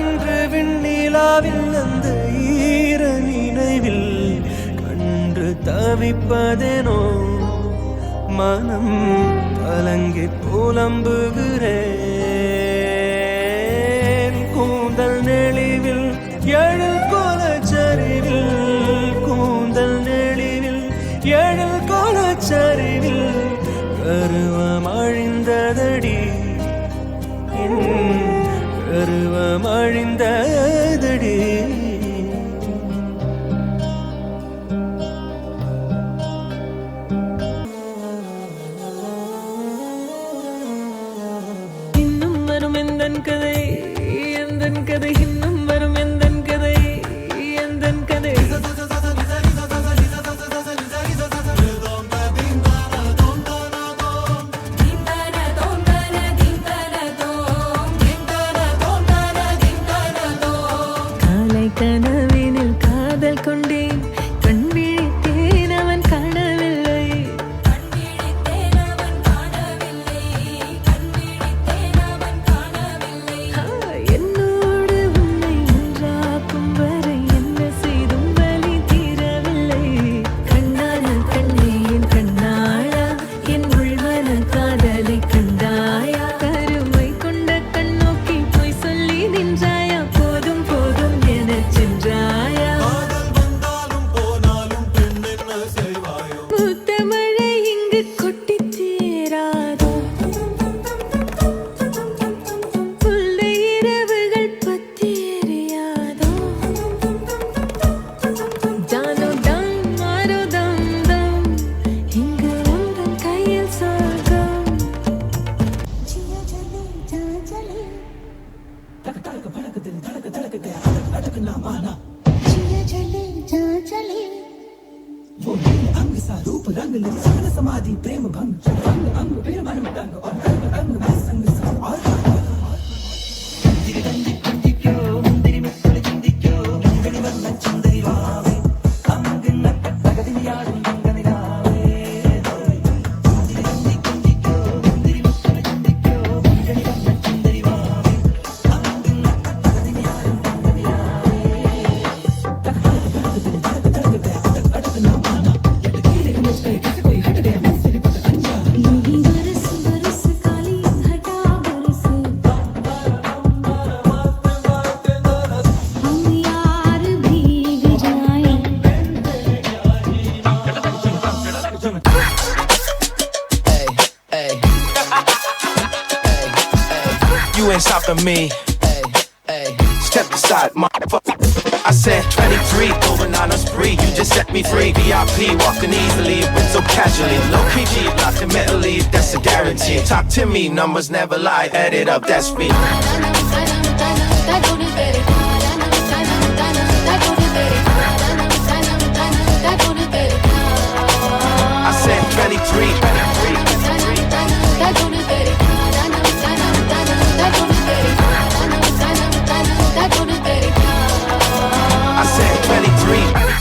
இன்று விண்ணிலாவில் அந்த ஈர நினைவில் கண்டு தவிப்பதேனோ மனம் கலங்கி புலம்புகிறேன் கூந்தல் நெளிவில் எழில் கோலச்சரிவில் கூந்தல் நெளிவில் எழில் கோலச்சரிவில் கருவம் அழிந்ததடி கருவம் அழிந்ததடி இன்னும் வரும் எந்தன் கதை எந்தன் கதை இன்னும் வரும் எந்தன் கதை எந்தன் கதை காலை கனவினில் காதல் கொண்டேன் கண் விழித்தேன் அவன் காணவில்லை என்னோடு உன்னை ஒன்றாக்கும் வரை என்ன செய்தும் வலி தீரவில்லை கண்ணான கண்ணே என் கண்ணாளா என் உள்மன காதலை கண்டாயா கருமை கொண்ட கண்ணோக்கி போய் சொல்லி நின்றாயா போதும் போதும் எனச் சென்றாயா பூத்த மழை இங்கு கொட்டித் தீராதோ புல்லை இரவுகள் பத்தி எரியாதோ ஜானோ தம் மாரோ தம் தம் இங்கு உந்தன் கையில் சொர்க்கம் यही बरस बरस काली घटा बरसे हम यार भीग जाएं You ain't stopping me. Step aside, motherfucker. I said 23, going on a spree. You just set me free. VIP, walking easily, went so casually. Low key, G, locked in mentally, that's a guarantee. Talk to me, numbers never lie. Add it up, that's me. I said 23. I said 23.